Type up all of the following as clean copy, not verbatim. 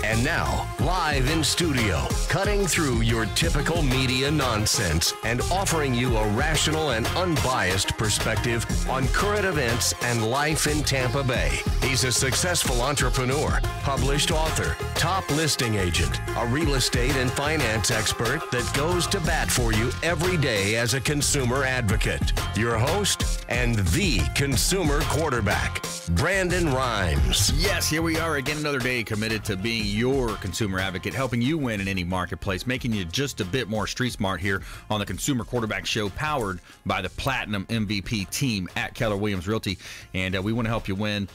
And now, live in studio, cutting through your typical media nonsense and offering you a rational and unbiased perspective on current events and life in Tampa Bay. He's a successful entrepreneur, published author, top listing agent, a real estate and finance expert that goes to bat for you every day as a consumer advocate. Your host and the consumer quarterback, Brandon Rhymes. Yes, here we are again, another day committed to being your consumer advocate, helping you win in any marketplace, making you just a bit more street smart here on the Consumer Quarterback Show, powered by the Platinum MVP team at Keller Williams Realty. And we want to help you win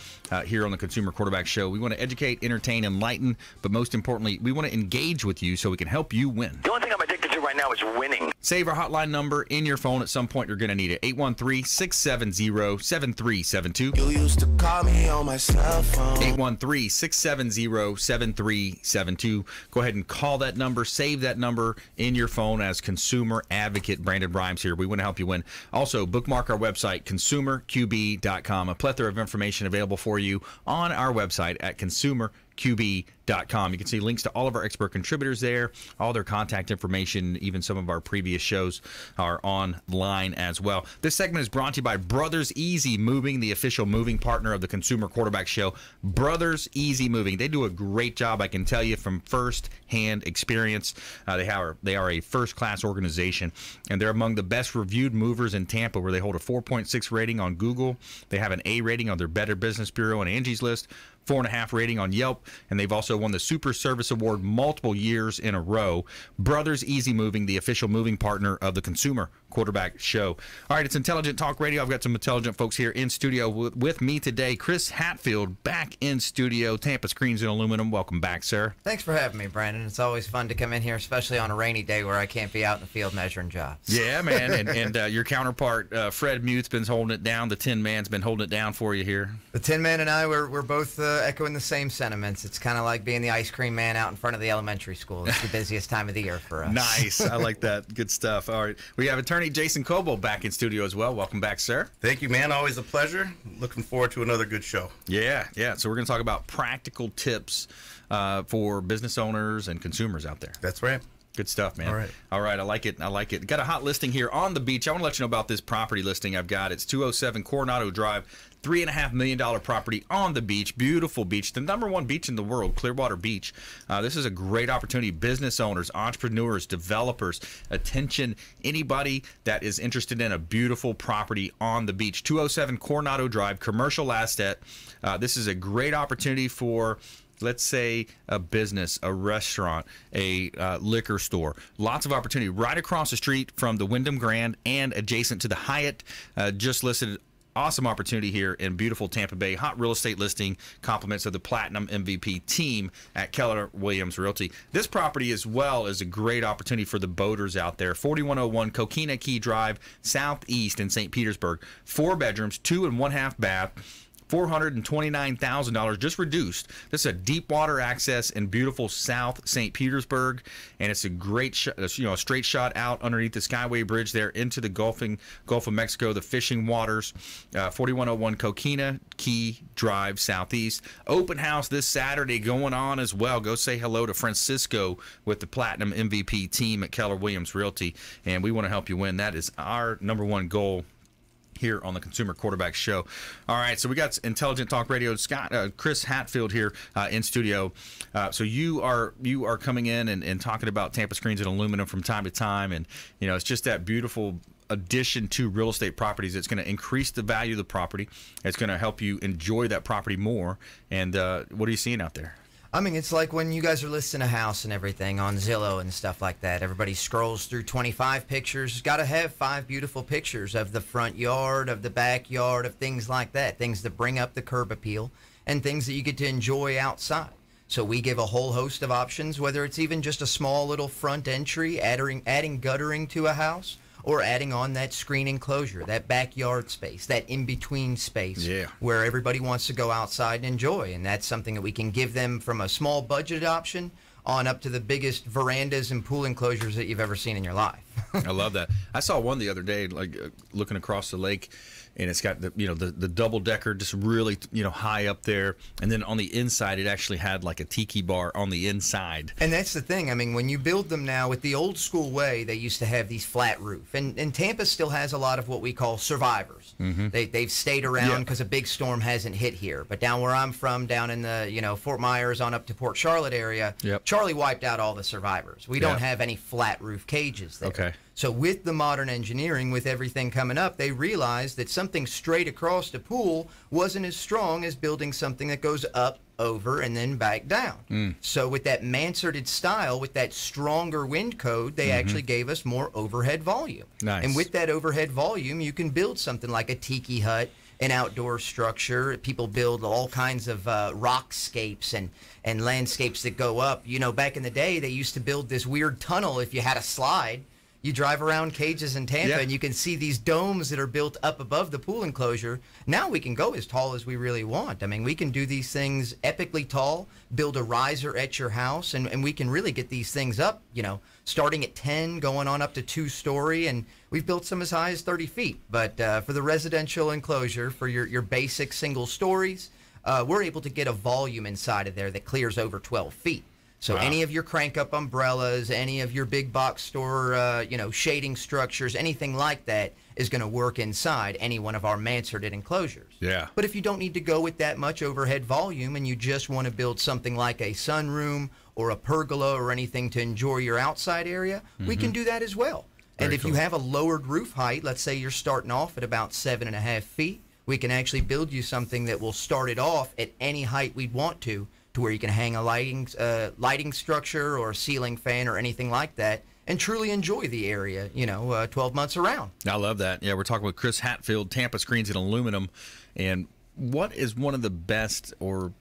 here on the Consumer Quarterback Show. We want to educate, entertain, enlighten, but most importantly, we want to engage with you so we can help you win. The only thing I'm addicted to right now is winning. Save our hotline number in your phone. At some point, you're going to need it. 813-670-7372. You used to call me on my cell phone. 813-670-7372. Go ahead and call that number. Save that number in your phone as consumer advocate Brandon Rhymes here. We want to help you win. Also, bookmark our website, consumerqb.com. A plethora of information available for you on our website at consumerqb.com. You can see links to all of our expert contributors there, all their contact information, even some of our previous shows are online as well. This segment is brought to you by Brothers Easy Moving, the official moving partner of the Consumer Quarterback Show. Brothers Easy Moving. They do a great job, I can tell you, from first-hand experience. They are a first-class organization, and they're among the best reviewed movers in Tampa, where they hold a 4.6 rating on Google. They have an A rating on their Better Business Bureau and Angie's List, 4.5 rating on Yelp, and they've also won the Super Service Award multiple years in a row. Brothers Easy Moving, the official moving partner of the Consumer Quarterback Show. All right, it's Intelligent Talk Radio. I've got some intelligent folks here in studio with me today. Chris Hatfield back in studio. Tampa Screens and Aluminum. Welcome back, sir. Thanks for having me, Brandon. It's always fun to come in here, especially on a rainy day where I can't be out in the field measuring jobs. Yeah, man, and your counterpart, Fred Muth's been holding it down. The Tin Man's been holding it down for you here. The Tin Man and I, we're both echoing the same sentiments. It's kind of like being the ice cream man out in front of the elementary school. It's the busiest time of the year for us. Nice. I like that. Good stuff. All right. We have attorney Jason Kobal back in studio as well. Welcome back, sir. Thank you, man. Always a pleasure. Looking forward to another good show. Yeah. So we're going to talk about practical tips for business owners and consumers out there. That's right. Good stuff, man. All right. I like it. Got a hot listing here on the beach. I want to let you know about this property listing I've got. It's 207 Coronado Drive, $3.5 million property on the beach. Beautiful beach. The #1 beach in the world, Clearwater Beach. This is a great opportunity. Business owners, entrepreneurs, developers, attention, anybody that is interested in a beautiful property on the beach. 207 Coronado Drive, commercial asset. This is a great opportunity for, let's say, a business, a restaurant, a liquor store. Lots of opportunity right across the street from the Wyndham Grand and adjacent to the Hyatt. Just listed. Awesome opportunity here in beautiful Tampa Bay. Hot real estate listing, compliments of the Platinum MVP team at Keller Williams Realty. This property as well is a great opportunity for the boaters out there. 4101 Coquina Key Drive, southeast in St. Petersburg. 4 bedrooms, 2 and 1/2 bath. $429,000 just reduced. This is a deep water access in beautiful South St. Petersburg, and it's a great a straight shot out underneath the Skyway Bridge there into the Gulf of Mexico, the fishing waters. 4101 Coquina Key Drive, southeast. Open house this Saturday going on as well. Go say hello to Francisco with the Platinum MVP team at Keller Williams Realty, and we want to help you win. That is our #1 goal here on the Consumer Quarterback Show. All right, so we got Intelligent Talk Radio. Chris Hatfield here in studio. So you are coming in and talking about Tampa Screens and Aluminum from time to time, and it's just that beautiful addition to real estate properties. It's going to increase the value of the property. It's going to help you enjoy that property more. And what are you seeing out there? I mean, it's like when you guys are listing a house and everything on Zillow and stuff like that. Everybody scrolls through 25 pictures. Got to have 5 beautiful pictures of the front yard, of the backyard, of things like that. Things that bring up the curb appeal and things that you get to enjoy outside. So we give a whole host of options, whether it's even just a small little front entry, adding guttering to a house, or adding on that screen enclosure, that backyard space, that in-between space where everybody wants to go outside and enjoy. And that's something that we can give them from a small budget option on up to the biggest verandas and pool enclosures that you've ever seen in your life. I love that. I saw one the other day, like looking across the lake, and it's got the double decker just really high up there, and then on the inside it actually had like a tiki bar on the inside. And that's the thing. I mean, when you build them now with the old school way, they used to have these flat roof, and Tampa still has a lot of what we call survivors. They've stayed around because a big storm hasn't hit here. But down where I'm from, down in the Fort Myers on up to Port Charlotte area, Charlie wiped out all the survivors. We don't have any flat roof cages there. Okay. So with the modern engineering, with everything coming up, they realized that something straight across the pool wasn't as strong as building something that goes up, over, and then back down. So with that mansarded style, with that stronger wind code, they actually gave us more overhead volume. Nice. And with that overhead volume, you can build something like a tiki hut, an outdoor structure. People build all kinds of rockscapes and landscapes that go up. Back in the day, they used to build this weird tunnel if you had a slide. You drive around cages in Tampa and you can see these domes that are built up above the pool enclosure. Now we can go as tall as we really want. I mean, we can do these things epically tall, build a riser at your house, and we can really get these things up, starting at 10, going on up to 2-story, and we've built some as high as 30 feet. But for the residential enclosure, for your basic single stories, we're able to get a volume inside of there that clears over 12 feet. So any of your crank-up umbrellas, any of your big box store, shading structures, anything like that is going to work inside any one of our mansarded enclosures. Yeah. But if you don't need to go with that much overhead volume and you just want to build something like a sunroom or a pergola or anything to enjoy your outside area, we can do that as well. And if you have a lowered roof height, let's say you're starting off at about 7.5 feet, we can actually build you something that will start it off at any height we'd want to where you can hang a lighting structure or a ceiling fan or anything like that and truly enjoy the area, 12 months around. I love that. Yeah, we're talking with Chris Hatfield, Tampa Screens and Aluminum. And what is one of the best or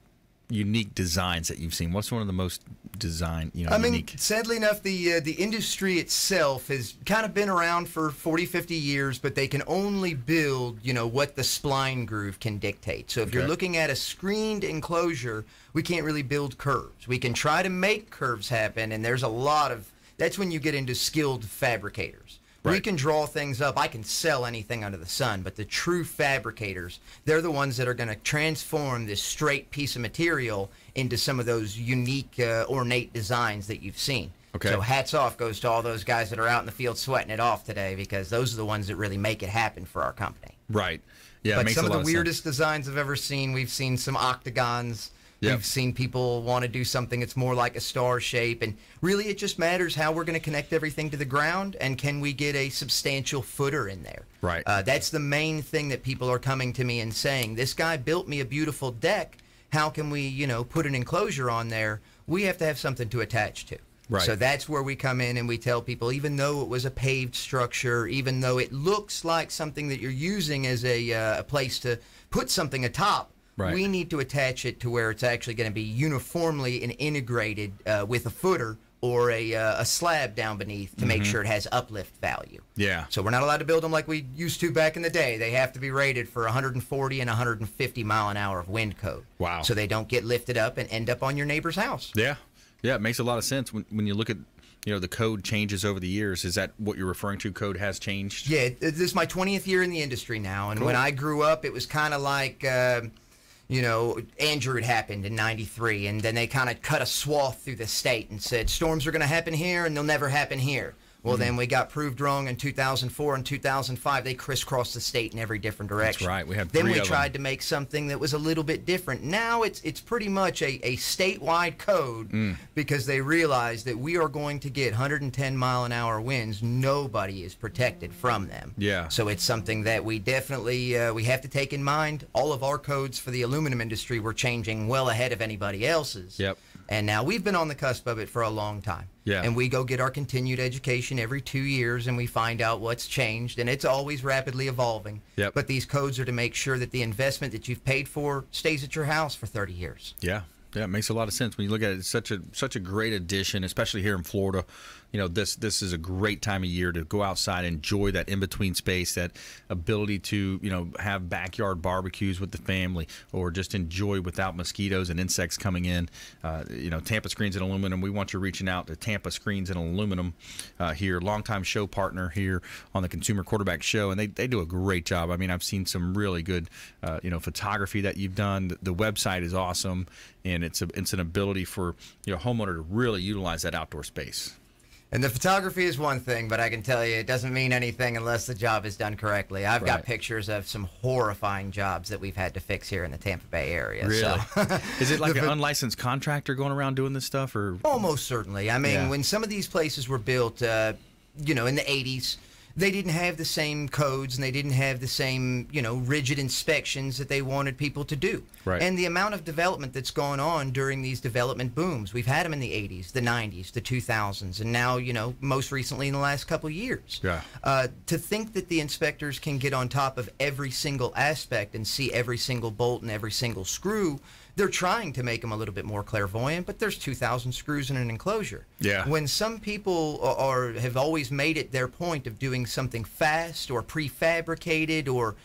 unique designs that you've seen? What's one of the most unique? Sadly enough, the industry itself has kind of been around for 40, 50 years, but they can only build, what the spline groove can dictate. So if you're looking at a screened enclosure, we can't really build curves. We can try to make curves happen, and there's a lot of, that's when you get into skilled fabricators. We can draw things up. I can sell anything under the sun, but the true fabricators, they're the ones that are going to transform this straight piece of material into some of those unique, ornate designs that you've seen. Okay. So hats off goes to all those guys that are out in the field sweating it off today, because those are the ones that really make it happen for our company. Right. Yeah, but it makes some a of lot the of weirdest sense. designs I've ever seen, we've seen some octagons. We've seen people want to do something that's more like a star shape, and really it just matters how we're going to connect everything to the ground, and can we get a substantial footer in there. Right. That's the main thing that people are coming to me and saying, this guy built me a beautiful deck. How can we, put an enclosure on there? We have to have something to attach to. Right. So that's where we come in and we tell people, even though it was a paved structure, even though it looks like something that you're using as a place to put something atop, we need to attach it to where it's actually going to be uniformly and integrated with a footer or a slab down beneath to make sure it has uplift value. Yeah. So we're not allowed to build them like we used to back in the day. They have to be rated for 140 and 150 mile an hour of wind code. Wow. So they don't get lifted up and end up on your neighbor's house. Yeah. Yeah, it makes a lot of sense when you look at the code changes over the years. Is that what you're referring to? Code has changed? Yeah, this is my 20th year in the industry now, and when I grew up, it was kind of like Andrew had happened in '93, and then they kind of cut a swath through the state and said storms are going to happen here and they'll never happen here. Well, then we got proved wrong in 2004 and 2005. They crisscrossed the state in every different direction. That's right. We had then three we of tried them. to make something that was a little bit different. Now it's pretty much a statewide code because they realize that we are going to get 110 mile an hour winds. Nobody is protected from them. Yeah. So it's something that we definitely we have to take in mind. All of our codes for the aluminum industry were changing well ahead of anybody else's. Yep. And now we've been on the cusp of it for a long time. Yeah. And we go get our continued education every 2 years, and we find out what's changed, and it's always rapidly evolving. Yep. But these codes are to make sure that the investment that you've paid for stays at your house for 30 years. Yeah. Yeah, it makes a lot of sense when you look at it. It's such a great addition, especially here in Florida. this is a great time of year to go outside, enjoy that in-between space, that ability to, have backyard barbecues with the family, or just enjoy without mosquitoes and insects coming in. Tampa Screens and Aluminum, we want you reaching out to Tampa Screens and Aluminum here, longtime show partner here on the Consumer Quarterback Show, and they do a great job. I mean, I've seen some really good, photography that you've done. The website is awesome, and it's an ability for homeowner to really utilize that outdoor space. And the photography is one thing, but I can tell you it doesn't mean anything unless the job is done correctly. I've got pictures of some horrifying jobs that we've had to fix here in the Tampa Bay area. Really? So. Is it like an unlicensed contractor going around doing this stuff? Or almost certainly. I mean, when some of these places were built, in the 80s, they didn't have the same codes and they didn't have the same, rigid inspections that they wanted people to do. Right. And the amount of development that's gone on during these development booms, we've had them in the 80s, the 90s, the 2000s, and now, most recently in the last couple of years. Yeah. To think that the inspectors can get on top of every single aspect and see every single bolt and every single screw, they're trying to make them a little bit more clairvoyant, but there's 2,000 screws in an enclosure. Yeah. When some people have always made it their point of doing something fast or prefabricated or,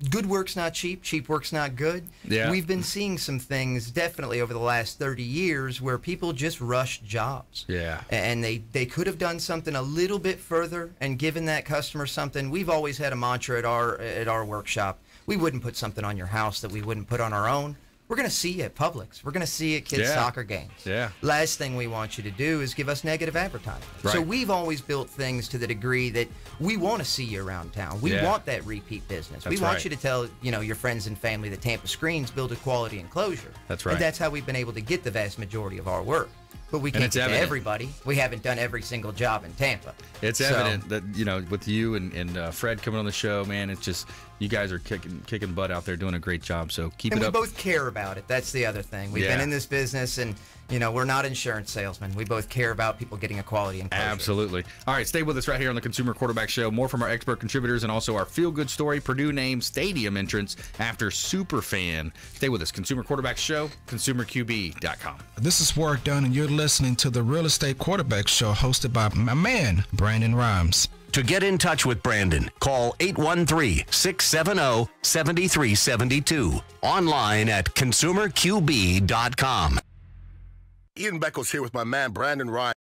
good work's not cheap, cheap work's not good. Yeah. We've been seeing some things definitely over the last 30 years where people just rush jobs. Yeah. And they could have done something a little bit further and given that customer something. We've always had a mantra at our workshop. We wouldn't put something on your house that we wouldn't put on our own. We're going to see you at Publix. We're going to see you at kids' soccer games. Yeah. Last thing we want you to do is give us negative advertising. Right. So we've always built things to the degree that we want to see you around town. We want that repeat business. That's we want right. you to tell your friends and family that Tampa Screens build a quality enclosure. That's right. And that's how we've been able to get the vast majority of our work. But we can't get to everybody. We haven't done every single job in Tampa. It's evident that, with you and Fred coming on the show, man, it's just you guys are kicking butt out there doing a great job. So keep it up. And we both care about it. That's the other thing. We've been in this business, and, we're not insurance salesmen. We both care about people getting a quality enclosure. Absolutely. All right, stay with us right here on the Consumer Quarterback Show. More from our expert contributors and also our feel-good story, Purdue named stadium entrance after Superfan. Stay with us. Consumer Quarterback Show, consumerqb.com. This is Warwick Dunn, and you're listening to the Real Estate Quarterback Show hosted by my man, Brandon Rhymes. To get in touch with Brandon, call 813-670-7372. Online at consumerqb.com. Ian Beckles here with my man, Brandon Ryan.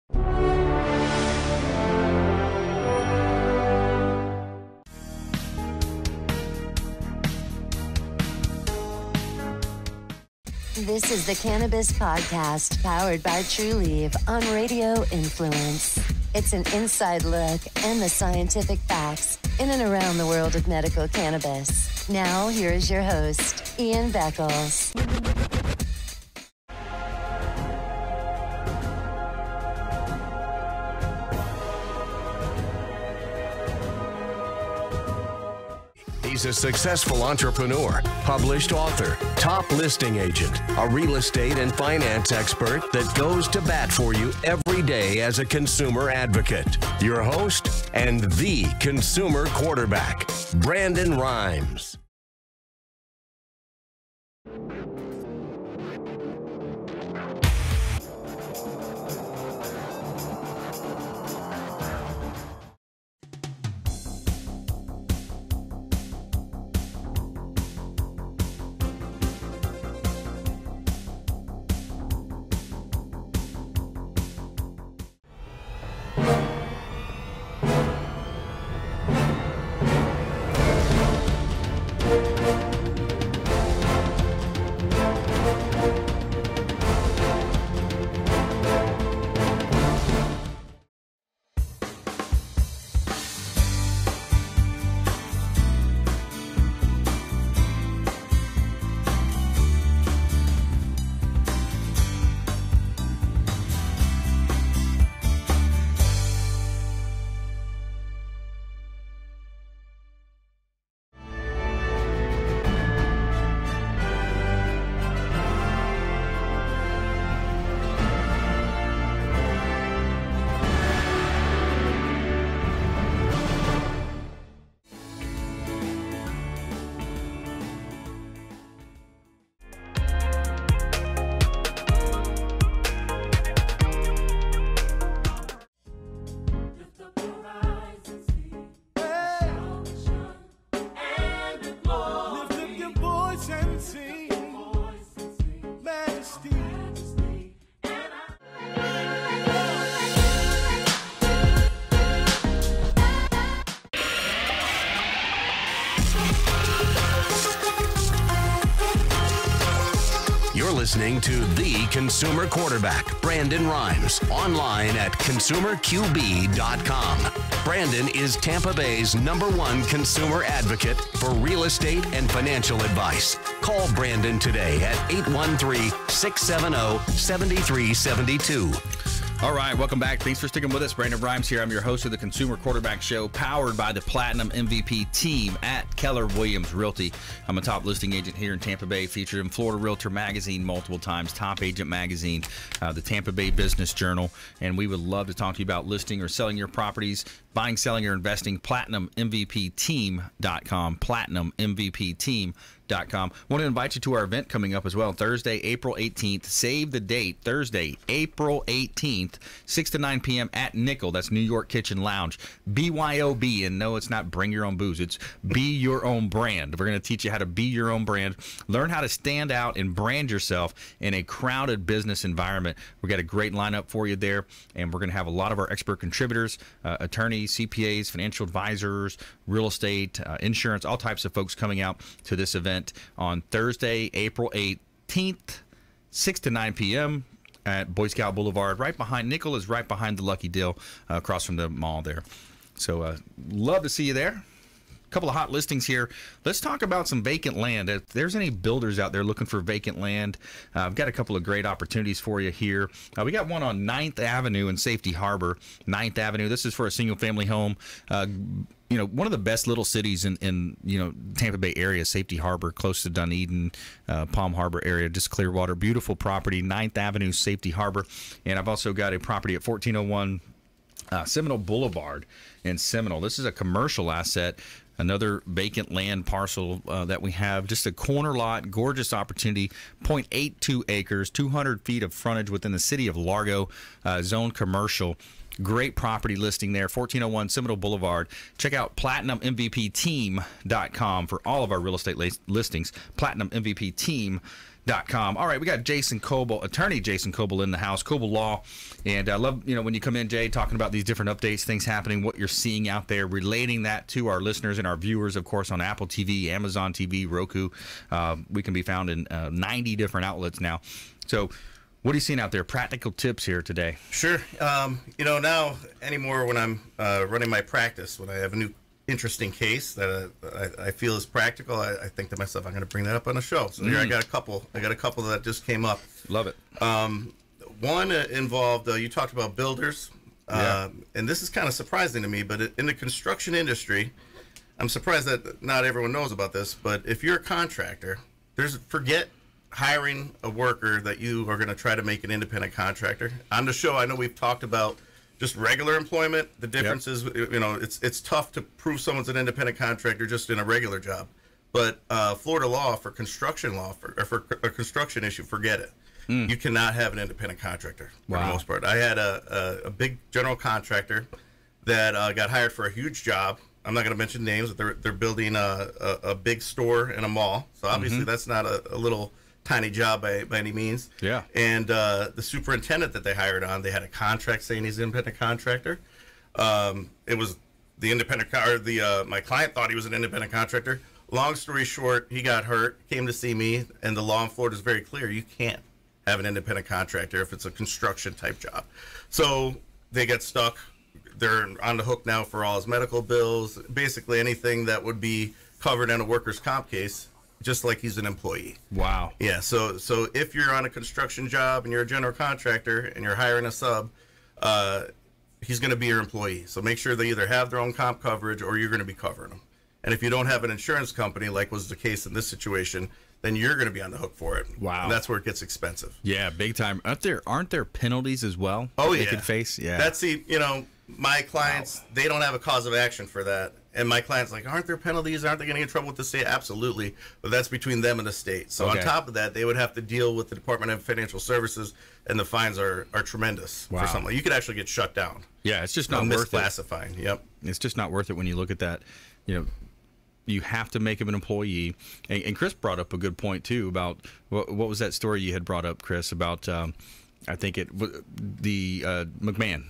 This is the Cannabis Podcast, powered by TrueLeaf on Radio Influence. It's an inside look and the scientific facts in and around the world of medical cannabis. Now, here is your host, Ian Beckles. He's a successful entrepreneur, published author, top listing agent, a real estate and finance expert that goes to bat for you every day as a consumer advocate. Your host and the consumer quarterback, Brandon Rhymes. and sing. Majesty. You're listening to The Consumer Quarterback, Brandon Rhymes, online at consumerqb.com. Brandon is Tampa Bay's #1 consumer advocate for real estate and financial advice. Call Brandon today at 813-670-7372. All right, welcome back. Thanks for sticking with us. Brandon Rhymes here. I'm your host of the Consumer Quarterback Show, powered by the Platinum MVP team at Keller Williams Realty. I'm a top listing agent here in Tampa Bay, featured in Florida Realtor Magazine multiple times, Top Agent Magazine, the Tampa Bay Business Journal, and we would love to talk to you about listing or selling your properties, buying, selling, or investing. PlatinumMVPteam.com. PlatinumMVPteam.com. Want to invite you to our event coming up as well, Thursday, April 18th. Save the date, Thursday, April 18th, 6 to 9 p.m. at Nickel. That's New York Kitchen Lounge. BYOB, and no, it's not bring your own booze. It's be your own brand. We're going to teach you how to be your own brand, learn how to stand out and brand yourself in a crowded business environment. We've got a great lineup for you there, and we're going to have a lot of our expert contributors, attorneys, CPAs, financial advisors, real estate, insurance, all types of folks coming out to this event on Thursday, April 18th, 6 to 9 p.m. at Boy Scout Boulevard. Right behind, Nickel is right behind the Lucky Dill, across from the mall there. So love to see you there. A couple of hot listings here. Let's talk about some vacant land. If there's any builders out there looking for vacant land, I've got a couple of great opportunities for you here. We got one on 9th Avenue in Safety Harbor. 9th Avenue. This is for a single-family home. One of the best little cities in Tampa Bay area, Safety Harbor, close to Dunedin, Palm Harbor area, just Clearwater. Beautiful property, 9th Avenue, Safety Harbor. And I've also got a property at 1401 Seminole Boulevard in Seminole. This is a commercial asset. Another vacant land parcel that we have. Just a corner lot, gorgeous opportunity, 0.82 acres, 200 feet of frontage within the city of Largo, zone commercial. Great property listing there, 1401 Seminole Boulevard. Check out PlatinumMVPteam.com for all of our real estate listings, PlatinumMVPteam.com. All right, we got Jason Kobal, attorney Jason Kobal in the house, Kobal Law. And I love, when you come in, Jay, talking about these different updates, things happening, what you're seeing out there, relating that to our listeners and our viewers, of course, on Apple TV, Amazon TV, Roku. We can be found in 90 different outlets now. So what are you seeing out there? Practical tips here today. Sure. Now anymore when I'm running my practice, when I have a new interesting case that I feel is practical, I think to myself, I'm going to bring that up on the show. So here I got a couple that just came up. Love it. One involved, you talked about builders, Yeah. And this is kind of surprising to me, but in the construction industry, I'm surprised that not everyone knows about this, but if you're a contractor, forget hiring a worker that you are going to try to make an independent contractor. On the show, I know we've talked about just regular employment. The difference is, it's tough to prove someone's an independent contractor just in a regular job. But Florida law for construction for a construction issue, forget it. You cannot have an independent contractor for the most part. I had a big general contractor that got hired for a huge job. I'm not going to mention names, but they're building a big store in a mall. So obviously that's not a little tiny job by any means. Yeah. And the superintendent that they hired on, they had a contract saying he's an independent contractor. It was the independent my client thought he was an independent contractor. Long story short, he got hurt, came to see me, and the law in Florida is very clear. You can't have an independent contractor if it's a construction type job. So they get stuck. They're on the hook now for all his medical bills, basically anything that would be covered in a workers' comp case, just like he's an employee. Wow. Yeah, so if you're on a construction job and you're a general contractor and you're hiring a sub, he's going to be your employee. So make sure they either have their own comp coverage or you're going to be covering them. And if you don't have an insurance company, like was the case in this situation, then you're going to be on the hook for it. Wow. And that's where it gets expensive. Yeah, big time. Aren't there penalties as well? Oh, that yeah. They could face? Yeah. That's my clients, they don't have a cause of action for that. And my clients like, aren't there penalties? Aren't they going to get in trouble with the state? Absolutely. But that's between them and the state. So on top of that, they would have to deal with the Department of Financial Services, and the fines are tremendous for something. You could actually get shut down. Yeah, it's just not worth it. Misclassifying. Yep. It's just not worth it when you look at that. You have to make him an employee. And Chris brought up a good point too about what was that story you had brought up, Chris, about I think the McMahon.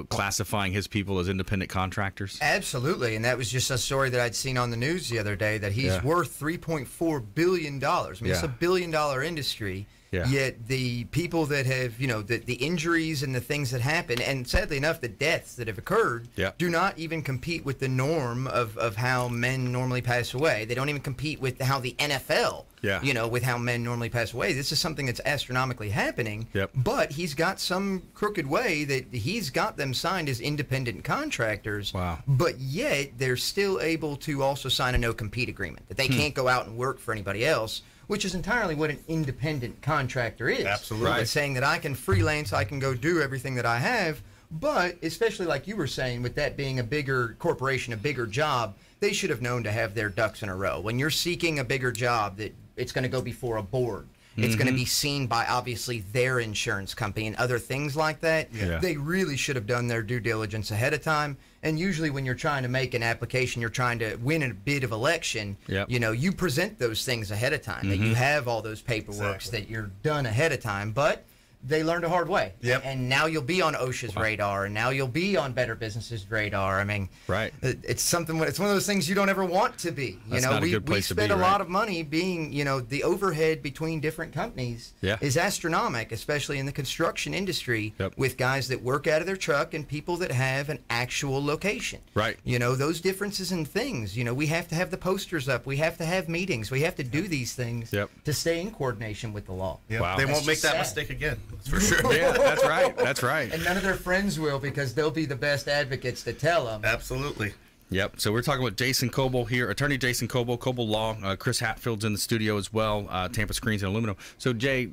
Classifying his people as independent contractors. Absolutely, and that was just a story that I'd seen on the news the other day, that he's worth $3.4 billion. I mean, it's a $1 billion industry, yet the people that have, the injuries and the things that happen, and sadly enough, the deaths that have occurred, do not even compete with the norm of how men normally pass away. They don't even compete with how the NFL with how men normally pass away. This is something that's astronomically happening, but he's got some crooked way that he's got them signed as independent contractors, but yet they're still able to also sign a no-compete agreement, that they can't go out and work for anybody else, which is entirely what an independent contractor is. Absolutely. It's saying that I can freelance, I can go do everything that I have, but especially like you were saying, with that being a bigger corporation, a bigger job, they should have known to have their ducks in a row. When you're seeking a bigger job, that it's going to go before a board. It's going to be seen by, obviously, their insurance company and other things like that. They really should have done their due diligence ahead of time. And usually when you're trying to make an application, you're trying to win a bid of election, you present those things ahead of time, that you have all those paperworks, that you're done ahead of time. But they learned a hard way. And now you'll be on OSHA's radar, and now you'll be on Better Business's radar. I mean, it's one of those things you don't ever want to be. We spend a lot of money being, the overhead between different companies is astronomical, especially in the construction industry, with guys that work out of their truck and people that have an actual location. Those differences in things, we have to have the posters up, we have to have meetings, we have to do these things to stay in coordination with the law. They won't make that mistake again. For sure. That's right. And none of their friends will, because they'll be the best advocates to tell them. Absolutely. So we're talking with Jason Kobal here, attorney Jason Kobal, Kobal Law. Chris Hatfield's in the studio as well, Tampa Screens and Aluminum. So, Jay,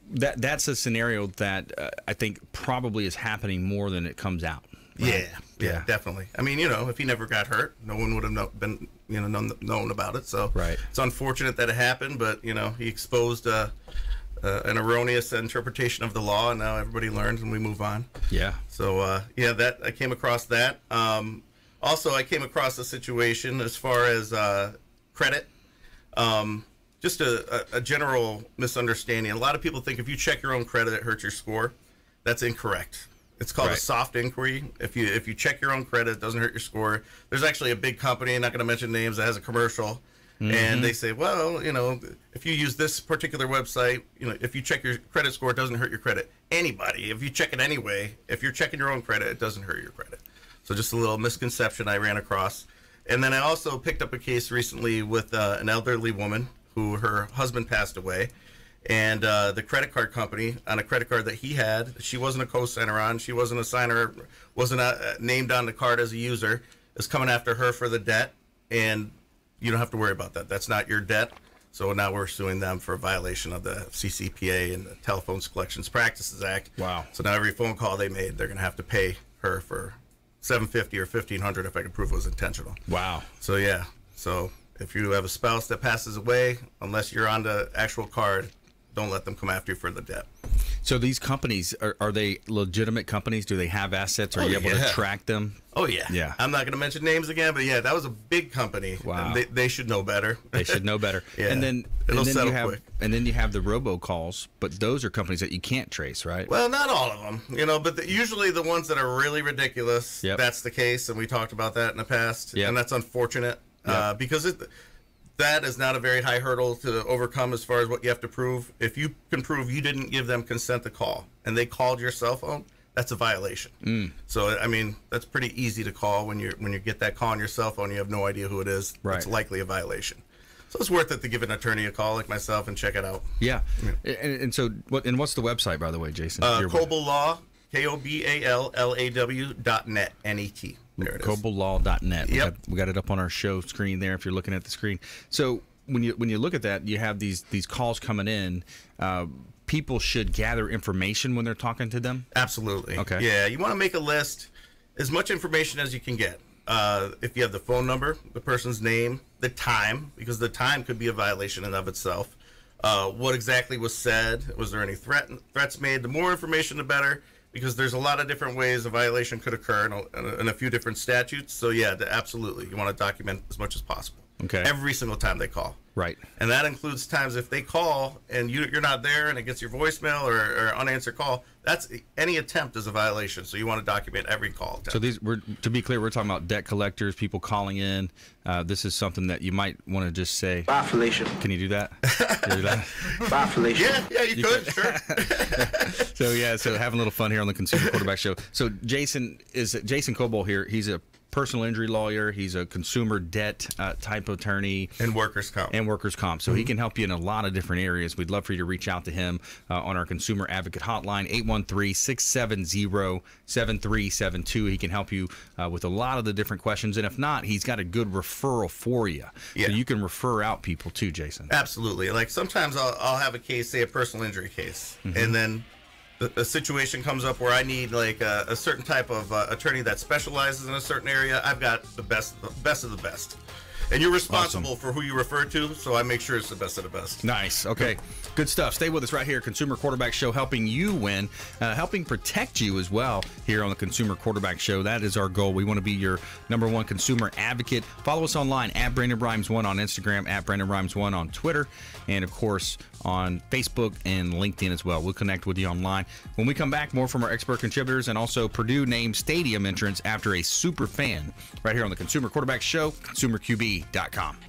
that's a scenario that I think probably is happening more than it comes out. Right? Yeah, definitely. I mean, if he never got hurt, no one would have been, known about it. So it's unfortunate that it happened, but, he exposed an erroneous interpretation of the law, and now everybody learns and we move on. So that I came across that. Also, I came across a situation as far as credit. Just a general misunderstanding. A lot of people think if you check your own credit, it hurts your score. That's incorrect. It's called a soft inquiry. If you check your own credit, it doesn't hurt your score. There's actually a big company, I'm not going to mention names, that has a commercial. And they say, well, if you use this particular website, if you check your credit score, it doesn't hurt your credit. Anybody, if you check it anyway, if you're checking your own credit, it doesn't hurt your credit. So just a little misconception I ran across. And then I also picked up a case recently with an elderly woman who her husband passed away. And the credit card company, on a credit card that he had, she wasn't a co-signer on, she wasn't a signer, wasn't named on the card as a user, is coming after her for the debt. And you don't have to worry about that. That's not your debt. So now we're suing them for a violation of the CCPA and the Telephone Collections Practices Act. So now every phone call they made, they're going to have to pay her for $750 or $1,500 if I can prove it was intentional. So so if you have a spouse that passes away, unless you're on the actual card, don't let them come after you for the debt. So these companies, are they legitimate companies? Do they have assets? Are you able to track them? Yeah. I'm not going to mention names again, but that was a big company. They should know better. They should know better. And then you have the robocalls, but those are companies that you can't trace, right? Well, not all of them, but usually the ones that are really ridiculous, that's the case, and we talked about that in the past, and that's unfortunate because that is not a very high hurdle to overcome as far as what you have to prove. If you can prove you didn't give them consent to call and they called your cell phone, that's a violation. So, I mean, that's pretty easy to call when you get that call on your cell phone, you have no idea who it is. It's likely a violation. So it's worth it to give an attorney a call like myself and check it out. And so, what's the website, by the way, Jason? Kobal Law, KOBALLAW.net, N-E-T. There it is. KobalLaw.net. We got it up on our show screen there if you're looking at the screen. So when you look at that, you have these calls coming in. People should gather information when they're talking to them? Absolutely. Okay. Yeah, you want to make a list, as much information as you can get. If you have the phone number, the person's name, the time, because the time could be a violation in of itself. What exactly was said? Was there any threats made? The more information, the better. Because there's a lot of different ways a violation could occur in a few different statutes. So, absolutely. You want to document as much as possible. Okay. Every single time they call. Right. And that includes times if they call and you're not there and it gets your voicemail or unanswered call, that's any attempt is a violation. So you want to document every call attempt. So to be clear, we're talking about debt collectors, people calling in. This is something that you might want to just say. Violation. Can you do that? Can you do that? Violation. Yeah, you could, sure. So having a little fun here on the Consumer Quarterback Show. So Jason Kobal here. He's a personal injury lawyer. He's a consumer debt type attorney. And workers' comp. So he can help you in a lot of different areas. We'd love for you to reach out to him on our Consumer Advocate Hotline, 813-670-7372. He can help you with a lot of the different questions. And if not, he's got a good referral for you. Yeah. So you can refer out people too, Jason. Absolutely. Like sometimes I'll have a case, say a personal injury case, and then a situation comes up where I need like a certain type of attorney that specializes in a certain area. I've got the best of the best. And you're responsible for who you refer to, so I make sure it's the best of the best. Nice. Okay. Good stuff. Stay with us right here. Consumer Quarterback Show, helping you win, helping protect you as well here on the Consumer Quarterback Show. That is our goal. We want to be your number one consumer advocate. Follow us online at Brandon Rhymes1 on Instagram, at Brandon Rhymes1 on Twitter, and of course on Facebook and LinkedIn as well. We'll connect with you online. When we come back, more from our expert contributors, and also Purdue named stadium entrance after a super fan right here on the Consumer Quarterback Show, consumerqb.com.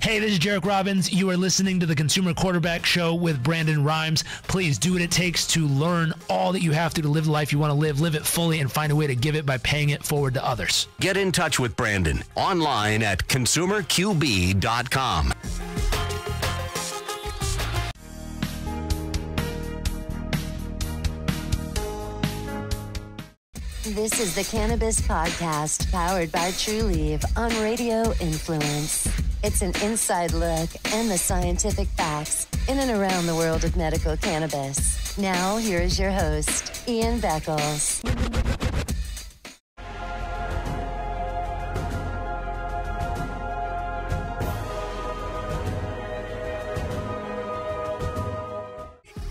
Hey, this is Jarek Robbins. You are listening to the Consumer Quarterback Show with Brandon Rhymes. Please do what it takes to learn all that you have to live the life you want to live it fully, and find a way to give it by paying it forward to others. Get in touch with Brandon online at consumerqb.com. This is the Cannabis Podcast, powered by Trulieve on Radio Influence. It's an inside look and the scientific facts in and around the world of medical cannabis. Now, here is your host, Ian Beckles.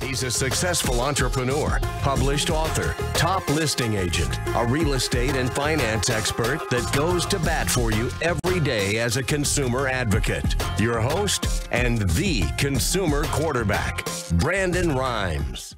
He's a successful entrepreneur, published author, top listing agent, a real estate and finance expert that goes to bat for you every day as a consumer advocate. Your host and the consumer quarterback, Brandon Rhymes.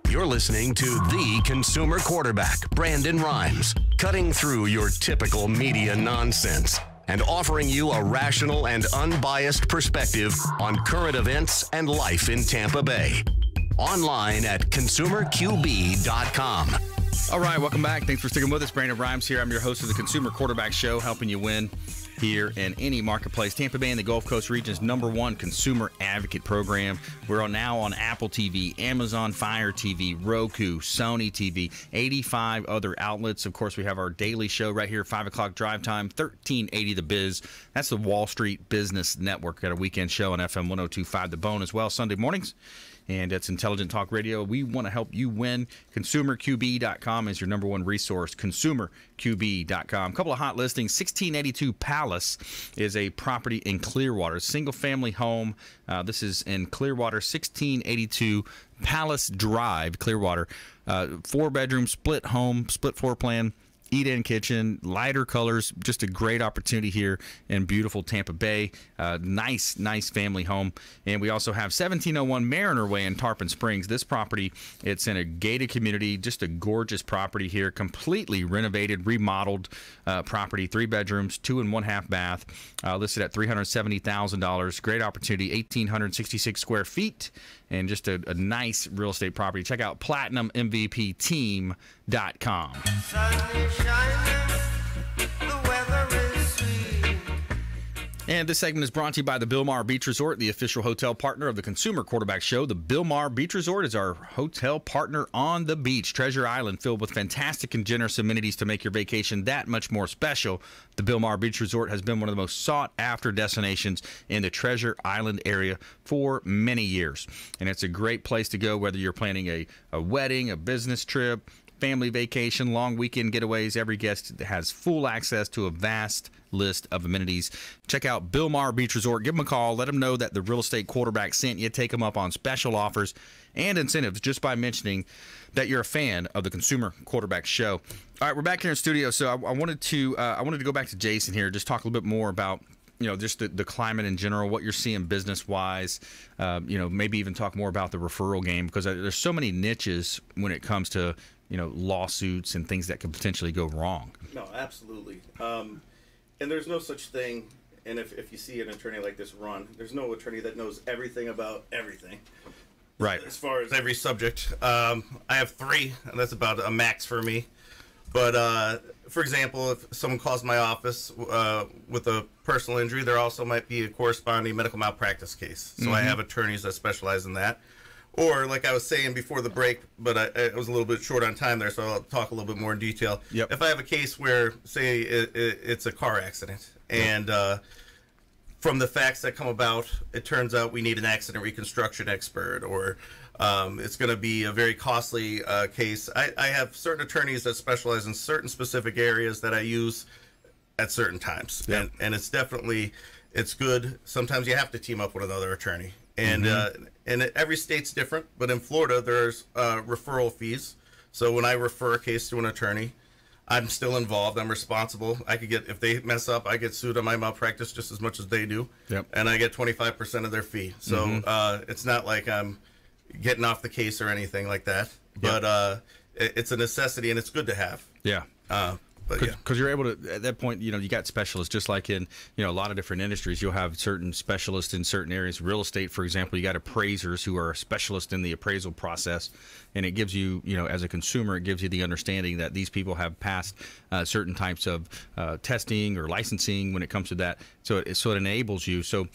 You're listening to the consumer quarterback, Brandon Rhymes, cutting through your typical media nonsense and offering you a rational and unbiased perspective on current events and life in Tampa Bay. Online at consumerqb.com. All right, welcome back. Thanks for sticking with us. Brandon Rhymes here. I'm your host of the Consumer Quarterback Show, helping you win here in any marketplace. Tampa Bay and the Gulf Coast region's #1 consumer advocate program. We're now on Apple TV, Amazon Fire TV, Roku, Sony TV, 85 other outlets. Of course, we have our daily show right here, 5 o'clock drive time, 1380 The Biz. That's the Wall Street Business Network. Got a weekend show on FM 102.5 The Bone as well, Sunday mornings. And it's Intelligent Talk Radio. We want to help you win. ConsumerQB.com is your #1 resource. ConsumerQB.com. A couple of hot listings. 1682 Palace is a property in Clearwater. Single-family home. This is in Clearwater, 1682 Palace Drive, Clearwater. 4-bedroom, split home, split floor plan. Eat-in kitchen, lighter colors, just a great opportunity here in beautiful Tampa Bay. Nice family home. And we also have 1701 Mariner Way in Tarpon Springs. This property, it's in a gated community, just a gorgeous property here, completely renovated, remodeled property, 3 bedrooms, 2 and 1/2 bath, listed at $370,000. Great opportunity, 1,866 square feet, and just a nice real estate property. Check out PlatinumMVPTeam.com. And this segment is brought to you by the Bilmar Beach Resort, the official hotel partner of the Consumer Quarterback Show. The Bilmar Beach Resort is our hotel partner on the beach. Treasure Island, filled with fantastic and generous amenities to make your vacation that much more special. The Bilmar Beach Resort has been one of the most sought-after destinations in the Treasure Island area for many years. And it's a great place to go, whether you're planning a wedding, a business trip, family vacation, long weekend getaways. Every guest has full access to a vast list of amenities. Check out Bilmar Beach Resort. Give them a call. Let them know that the Real Estate Quarterback sent you. Take them up on special offers and incentives just by mentioning that you're a fan of the Consumer Quarterback Show. All right, we're back here in studio. So I wanted to go back to Jason here, just talk a little bit more about just the climate in general, what you're seeing business-wise, maybe even talk more about the referral game, because there's so many niches when it comes to lawsuits and things that could potentially go wrong. No, absolutely. And there's no such thing, and if you see an attorney like this run, there's no attorney that knows everything about everything. Right. As far as every subject. I have 3, and that's about a max for me. But, for example, if someone calls my office with a personal injury, there also might be a corresponding medical malpractice case. So I have attorneys that specialize in that. Or, like I was saying before the break, but I was a little bit short on time there, so I'll talk a little bit more in detail. Yep. If I have a case where, say, it's a car accident, and from the facts that come about, it turns out we need an accident reconstruction expert, or it's going to be a very costly case. I have certain attorneys that specialize in certain specific areas that I use at certain times. Yep. And it's definitely, it's good. Sometimes you have to team up with another attorney. And and every state's different, but in Florida there's referral fees. So when I refer a case to an attorney, I'm still involved. I'm responsible. I could get, if they mess up, I get sued on my malpractice just as much as they do. Yep. And I get 25% of their fee. So it's not like I'm getting off the case or anything like that. Yep. But it's a necessity, and it's good to have. Yeah. Because you're able to, at that point, you got specialists, just like in, a lot of different industries. You'll have certain specialists in certain areas. Real estate, for example, you got appraisers who are a specialist in the appraisal process. And it gives you, as a consumer, it gives you the understanding that these people have passed certain types of testing or licensing when it comes to that. So it enables you. So,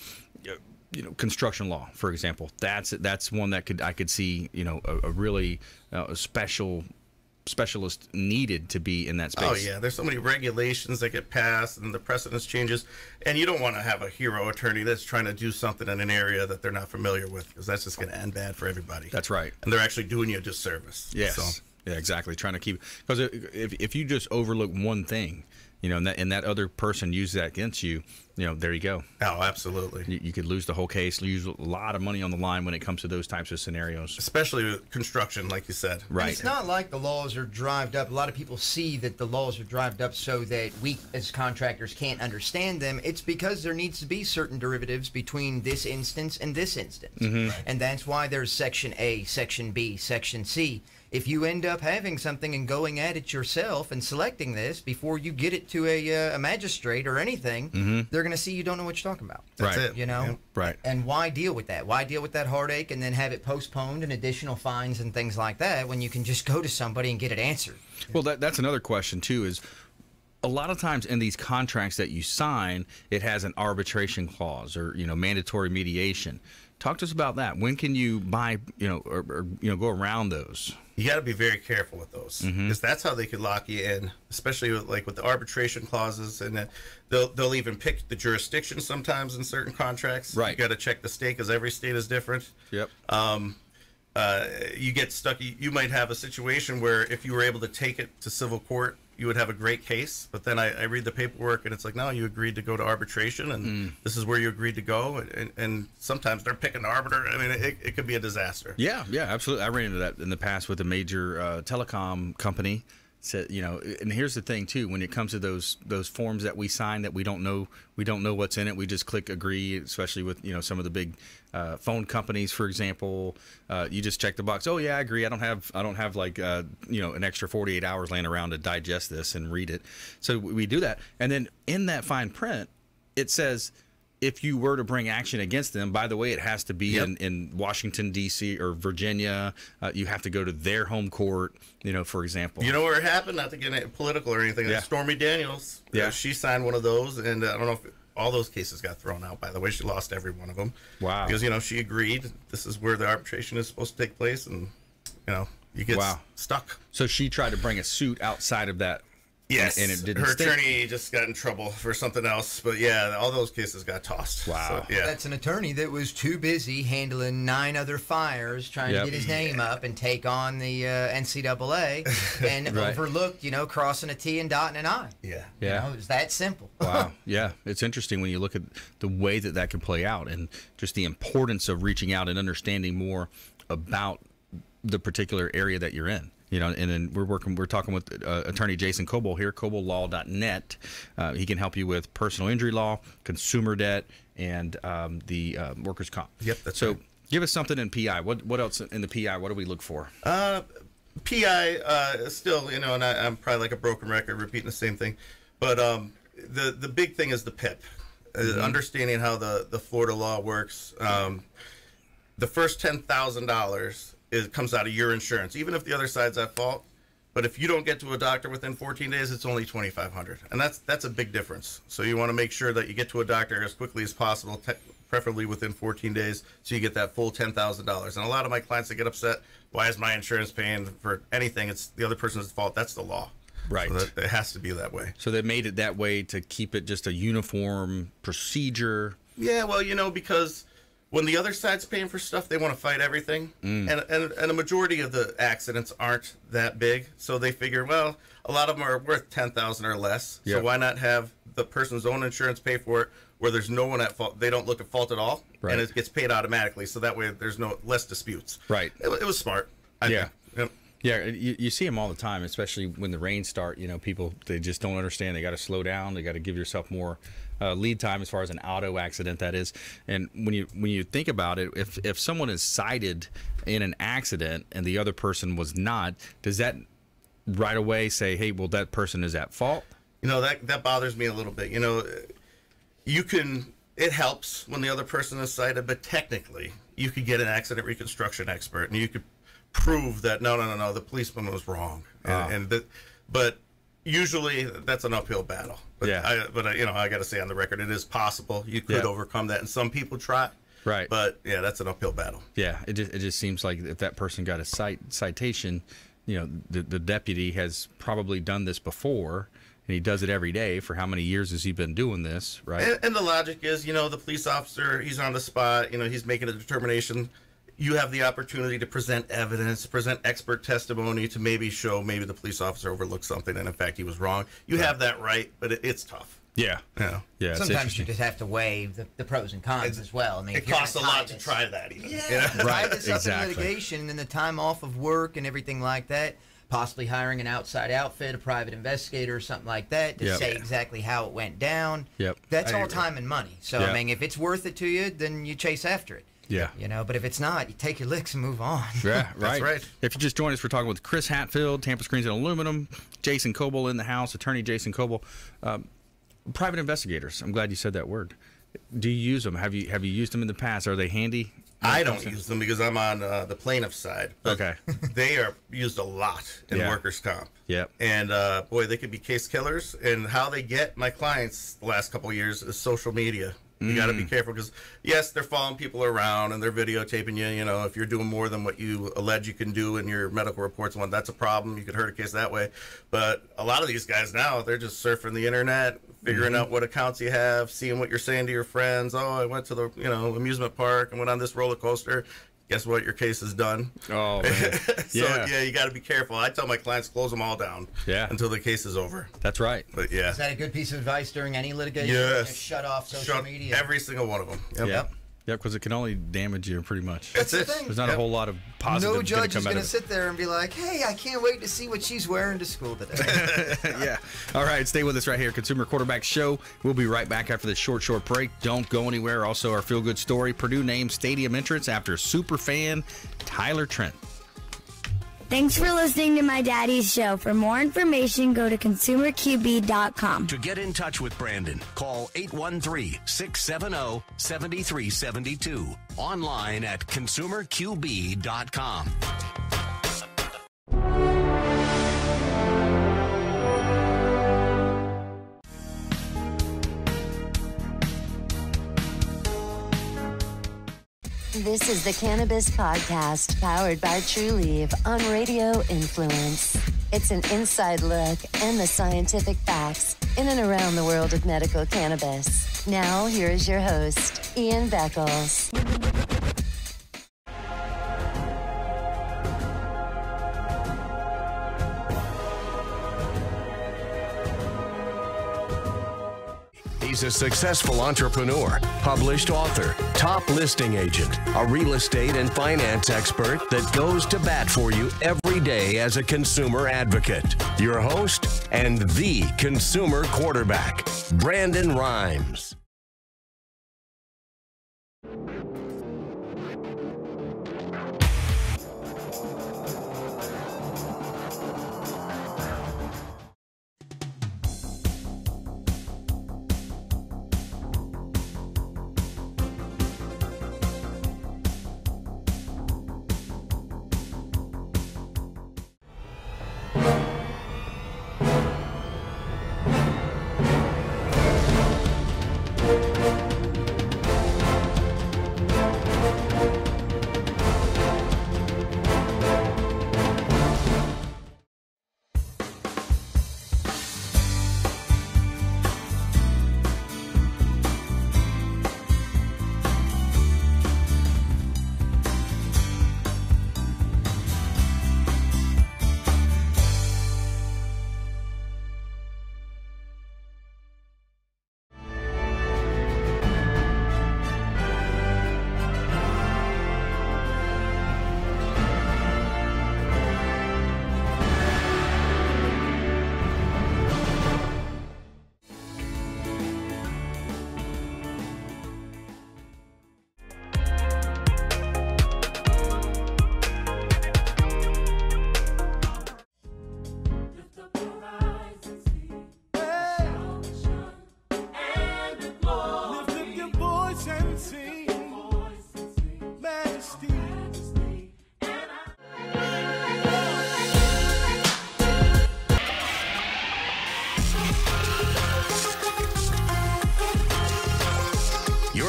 construction law, for example, that's one that I could see, a really specialist needed to be in that space. Oh yeah, there's so many regulations that get passed and the precedence changes, and you don't want to have a hero attorney that's trying to do something in an area that they're not familiar with, because that's just going to end bad for everybody. That's right. And they're actually doing you a disservice. Yes. So. Yeah, exactly. Trying to keep, because if you just overlook one thing, and that other person uses that against you, there you go. Oh, absolutely. You could lose the whole case, lose a lot of money on the line when it comes to those types of scenarios. Especially with construction, like you said. Right. And it's not like the laws are drived up. A lot of people see that the laws are drived up so that we as contractors can't understand them. It's because there needs to be certain derivatives between this instance and this instance. And that's why there's Section A, Section B, Section C. If you end up having something and going at it yourself and selecting this before you get it to a magistrate or anything, they're going to see you don't know what you're talking about. That's it. You know? Yeah. Right. And why deal with that? Why deal with that heartache and then have it postponed and additional fines and things like that when you can just go to somebody and get it answered? Well, that's another question, too, is a lot of times in these contracts that you sign, it has an arbitration clause or, mandatory mediation. Talk to us about that. When can you buy, or go around those? You got to be very careful with those because that's how they could lock you in, especially with the arbitration clauses, and they'll even pick the jurisdiction sometimes in certain contracts. Right. You got to check the state because every state is different. Yep. You get stuck. You might have a situation where if you were able to take it to civil court, you would have a great case. But then I read the paperwork and it's like, no, you agreed to go to arbitration, and this is where you agreed to go. And sometimes they're picking the arbiter. I mean, it could be a disaster. Yeah, absolutely. I ran into that in the past with a major telecom company. So, and here's the thing too: when it comes to those forms that we sign that we don't know what's in it, we just click agree. Especially with some of the big phone companies, for example, you just check the box. Oh yeah, I agree. I don't have like an extra 48 hours laying around to digest this and read it. So we do that, and then in that fine print, it says, if you were to bring action against them, by the way, it has to be in Washington, D.C. or Virginia. You have to go to their home court, for example. You know where it happened? Not to get political or anything. Yeah. Stormy Daniels. Yeah. She signed one of those, and I don't know if all those cases got thrown out, by the way. She lost every one of them. Wow. Because, she agreed this is where the arbitration is supposed to take place, and, you get stuck. So she tried to bring a suit outside of that. Yes, and it didn't her stick. attorney just got in trouble for something else. But yeah, all those cases got tossed. Wow. So, yeah. That's an attorney that was too busy handling 9 other fires, trying to get his name up and take on the NCAA, and overlooked, crossing a T and dotting an I. Yeah. It was that simple. Wow. Yeah, it's interesting when you look at the way that can play out, and just the importance of reaching out and understanding more about the particular area that you're in. And then we're talking with attorney Jason Kobal here, koballaw.net. He can help you with personal injury law, consumer debt, and the workers' comp. Yep, that's so. right. Give us something in PI. What else in the PI? What do we look for? PI still, and I'm probably like a broken record, repeating the same thing. But the big thing is the PIP, understanding how the Florida law works. The first $10,000 comes out of your insurance, even if the other side's at fault. But if you don't get to a doctor within 14 days, it's only $2,500, and that's a big difference. So you want to make sure that you get to a doctor as quickly as possible, preferably within 14 days, so you get that full $10,000. And a lot of my clients that get upset, why is my insurance paying for anything? It's the other person's fault. That's the law. Right. So it has to be that way. So they made it that way to keep it just a uniform procedure. Yeah, well, because when the other side's paying for stuff, they want to fight everything. And a majority of the accidents aren't that big. So they figure, well, a lot of them are worth $10,000 or less. So why not have the person's own insurance pay for it, where there's no one at fault? They don't look at fault at all. Right. And it gets paid automatically. So that way there's less disputes. Right. It was smart. I think. Yep. Yeah, you see them all the time, especially when the rains start. People, they just don't understand. They got to slow down. They got to give yourself more lead time as far as an auto accident, that is. And when you think about it, if someone is cited in an accident and the other person was not, does that right away say, hey, well, that person is at fault? That bothers me a little bit. It helps when the other person is cited, but technically you could get an accident reconstruction expert and you could prove that no, the policeman was wrong, but usually that's an uphill battle. But I got to say on the record, it is possible you could overcome that, and some people try. Right. But that's an uphill battle. Yeah, it just seems like if that person got a citation, the deputy has probably done this before. And he does it every day. For how many years has he been doing this, right? And the logic is, the police officer, he's on the spot, he's making a determination. You have the opportunity to present evidence, present expert testimony to maybe show the police officer overlooked something and in fact he was wrong. You have that right, but it's tough. Yeah. Sometimes you just have to weigh the pros and cons as well. I mean, it costs a lot to try that. Even. Right. Tie this up in litigation, and then the time off of work and everything like that. Possibly hiring an outside outfit, a private investigator or something like that to say exactly how it went down. Yep. That's all time and money. So, I mean, if it's worth it to you, then you chase after it. Yeah. You know, but if it's not, you take your licks and move on. Yeah, right. That's right. If you just joined us, we're talking with Chris Hatfield, Tampa Screens and Aluminum, Jason Kobal in the house, attorney Jason Kobal. Private investigators. I'm glad you said that word. Do you use them? Have you used them in the past? Are they handy? I don't use them because I'm on the plaintiff side. But Okay. They are used a lot in Yeah. workers' comp. Yep. And, boy, they could be case killers. And how they get my clients the last couple of years is social media. You got to be careful because, yes, they're following people around and they're videotaping you. You know, if you're doing more than what you allege you can do in your medical reports, one, that's a problem. You could hurt a case that way. But a lot of these guys now, they're just surfing the internet, figuring out what accounts you have, seeing what you're saying to your friends. Oh, I went to the amusement park and went on this roller coaster. Guess what? Your case is done. Oh, man. So, yeah, you got to be careful. I tell my clients, close them all down until the case is over. That's right. But, yeah. Is that a good piece of advice during any litigation? Yes. Just shut off social media. Every single one of them. Yep. Yep, because it can only damage you pretty much. That's the thing. There's not a whole lot of positive No judge come is out going of to it. sit there and be like, hey, I can't wait to see what she's wearing to school today. Yeah. All right, stay with us right here. Consumer Quarterback Show. We'll be right back after this short break. Don't go anywhere. Also, our feel-good story. Purdue named stadium entrance after superfan Tyler Trent. Thanks for listening to my daddy's show. For more information, go to consumerqb.com. To get in touch with Brandon, call 813-670-7372. Online at consumerqb.com. This is the Cannabis Podcast, powered by True Leaf on Radio Influence. It's an inside look and the scientific facts in and around the world of medical cannabis. Now, here is your host, Ian Beckles. He's a successful entrepreneur, published author, top listing agent, a real estate and finance expert that goes to bat for you every day as a consumer advocate. Your host and the consumer quarterback, Brandon Rhymes.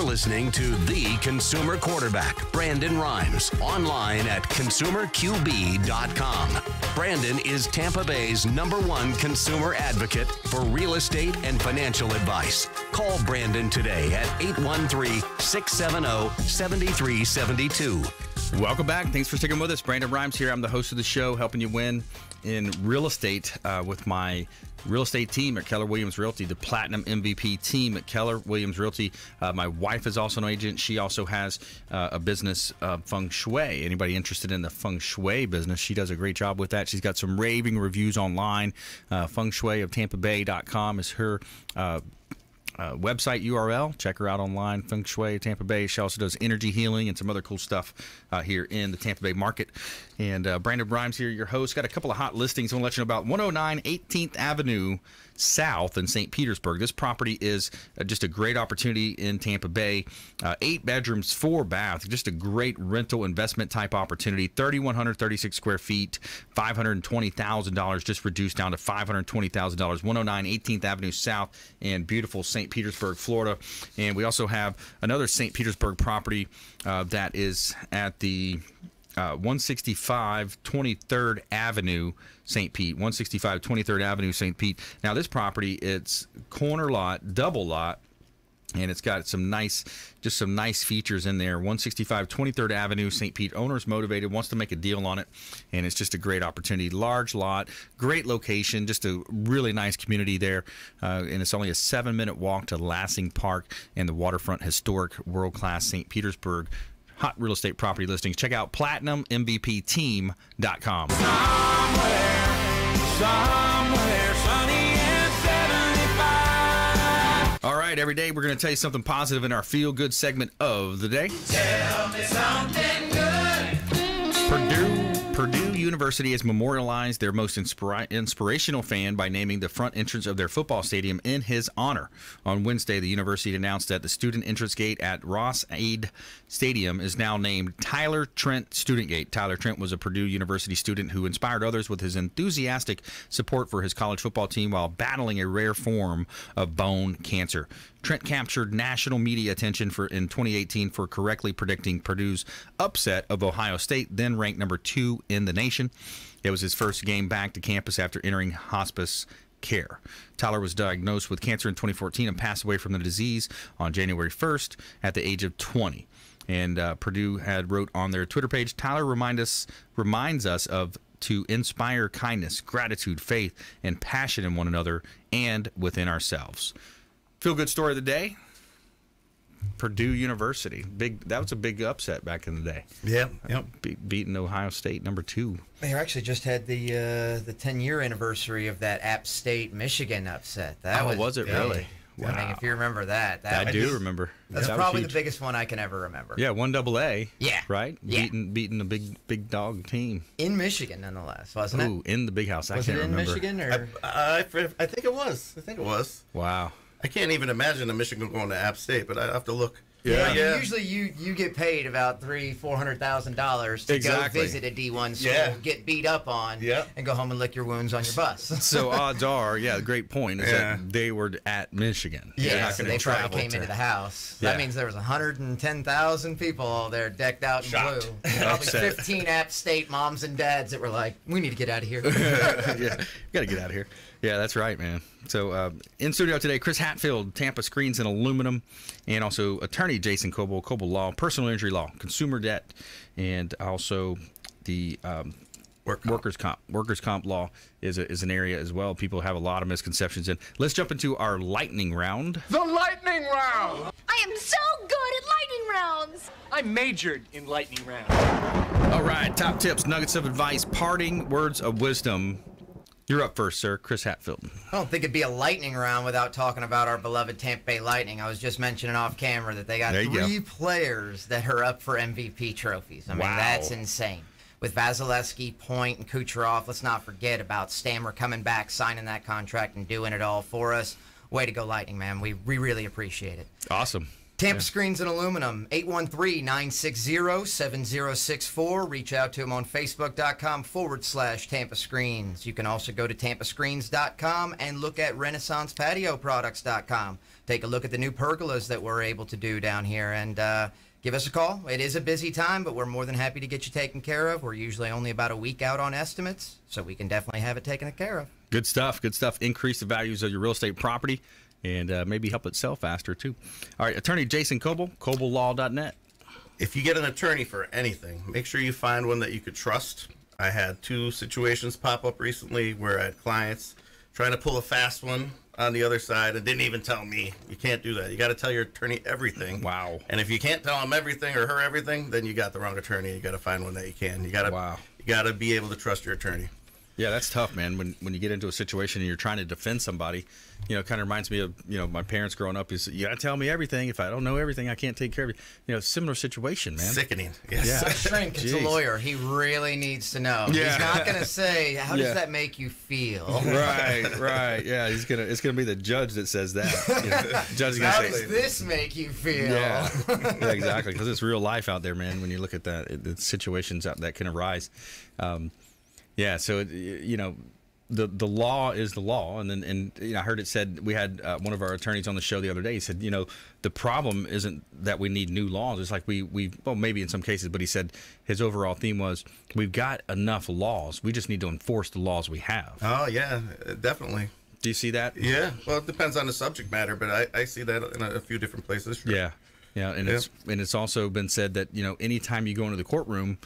Listening to the consumer quarterback, Brandon Rhymes, online at consumerqb.com. Brandon is Tampa Bay's #1 consumer advocate for real estate and financial advice. Call Brandon today at 813-670-7372. Welcome back. Thanks for sticking with us. Brandon Rhymes here. I'm the host of the show, helping you win in real estate with my real estate team at Keller Williams Realty, the Platinum MVP team at Keller Williams Realty. My wife is also an agent. She also has a business, Feng Shui. Anybody interested in the Feng Shui business, she does a great job with that. She's got some raving reviews online. Feng Shui of TampaBay.com is her website URL. Check her out online, Feng Shui, Tampa Bay. She also does energy healing and some other cool stuff here in the Tampa Bay market. And Brandon Rhymes here, your host. Got a couple of hot listings. I want to let you know about 109 18th Avenue South in St. Petersburg. This property is just a great opportunity in Tampa Bay. 8 bedrooms, 4 baths. Just a great rental investment type opportunity. 3,136 square feet, $520,000, just reduced down to $520,000. 109 18th Avenue South in beautiful St. Petersburg, Florida. And we also have another St. Petersburg property that is at the 165 23rd Avenue, St. Pete. 165 23rd Avenue, St. Pete. Now, this property, it's corner lot, double lot, and it's got some nice features in there. 165 23rd Avenue, St. Pete. Owner's motivated, wants to make a deal on it, and it's just a great opportunity. Large lot, great location, just a really nice community there, and it's only a 7-minute walk to Lassing Park and the waterfront historic world-class St. Petersburg. Hot real estate property listings. Check out PlatinumMVPTeam.com. Somewhere sunny and 75. All right, every day we're going to tell you something positive in our feel-good segment of the day. Tell me something good. Purdue University has memorialized their most inspirational fan by naming the front entrance of their football stadium in his honor. On Wednesday, the university announced that the student entrance gate at Ross-Ade Stadium is now named Tyler Trent Student Gate. Tyler Trent was a Purdue University student who inspired others with his enthusiastic support for his college football team while battling a rare form of bone cancer. Trent captured national media attention in 2018 for correctly predicting Purdue's upset of Ohio State, then ranked number 2 in the nation. It was his first game back to campus after entering hospice care. Tyler was diagnosed with cancer in 2014 and passed away from the disease on January 1st at the age of 20. And Purdue had wrote on their Twitter page, Tyler reminds us to inspire kindness, gratitude, faith, and passion in one another and within ourselves. Feel good story of the day. Purdue University. That was a big upset back in the day. Yeah. Yep. Beating Ohio State, number 2. They actually just had the 10-year anniversary of that App State Michigan upset. Was it really? Wow. I mean, if you remember that. I do remember. That's probably the biggest one I can ever remember. Yeah, 1AA. Yeah. Right? Yeah. Beating a big dog team. In Michigan, nonetheless, wasn't it? Ooh, in the big house. I can't remember. Was it in Michigan? Or? I think it was. Wow. I can't even imagine a Michigan going to App State, but I have to look. Yeah. Usually you get paid about $300,000-$400,000 to go visit a D1 school, get beat up on, and go home and lick your wounds on your bus. So odds are, great point, is that they were at Michigan. Yeah, so they probably came into the house. That means there was 110,000 people all there decked out in blue. Probably 15 App State moms and dads that were like, we need to get out of here. Yeah, got to get out of here. Yeah, that's right, man. So in studio today, Chris Hatfield, Tampa Screens and Aluminum, and also attorney Jason Kobal, Kobal Law, personal injury law, consumer debt, and also the workers' comp law is an area as well. People have a lot of misconceptions in. Let's jump into our lightning round. The lightning round. I am so good at lightning rounds. I majored in lightning round. All right, top tips, nuggets of advice, parting words of wisdom. You're up first, sir. Chris Hatfield. I don't think it'd be a lightning round without talking about our beloved Tampa Bay Lightning. I was just mentioning off camera that they got 3 players that are up for MVP trophies. I mean, that's insane. With Vasilevsky, Point, and Kucherov, let's not forget about Stammer coming back, signing that contract, and doing it all for us. Way to go, Lightning, man. We really appreciate it. Awesome. Tampa Screens and Aluminum, 813-960-7064. Reach out to them on Facebook.com/Tampa Screens. You can also go to TampaScreens.com and look at RenaissancePatioProducts.com. Take a look at the new pergolas that we're able to do down here and give us a call. It is a busy time, but we're more than happy to get you taken care of. We're usually only about a week out on estimates, so we can definitely have it taken care of. Good stuff. Good stuff. Increase the values of your real estate property. And maybe help it sell faster, too. All right, attorney Jason Kobal, KobalLaw.net. If you get an attorney for anything, make sure you find one that you could trust. I had 2 situations pop up recently where I had clients trying to pull a fast one on the other side and didn't even tell me. You can't do that. You got to tell your attorney everything. Wow. And if you can't tell him everything or her everything, then you got the wrong attorney. You got to find one that you can. You got to be able to trust your attorney. Yeah, that's tough, man. When you get into a situation and you're trying to defend somebody, you know, it kind of reminds me of, you know, my parents growing up. Is you got to tell me everything. If I don't know everything, I can't take care of you. You know, similar situation, man. Sickening. Yes. Yeah. Shrink, it's a lawyer. He really needs to know. Yeah. He's not going to say, how does that make you feel? Right. Yeah, it's gonna be the judge that says that. You know, judge is gonna How say, does this make you feel? Yeah, yeah, exactly. Because it's real life out there, man. When you look at that, the situations out that can arise. Yeah, so you know, the law is the law, and you know, I heard it said, we had one of our attorneys on the show the other day. He said, you know, the problem isn't that we need new laws. It's like we well, maybe in some cases, but he said his overall theme was we've got enough laws. We just need to enforce the laws we have. Oh yeah, definitely. Do you see that? Yeah. Well, it depends on the subject matter, but I see that in a few different places. Sure. Yeah, yeah, and it's also been said that, you know, anytime you go into the courtroom,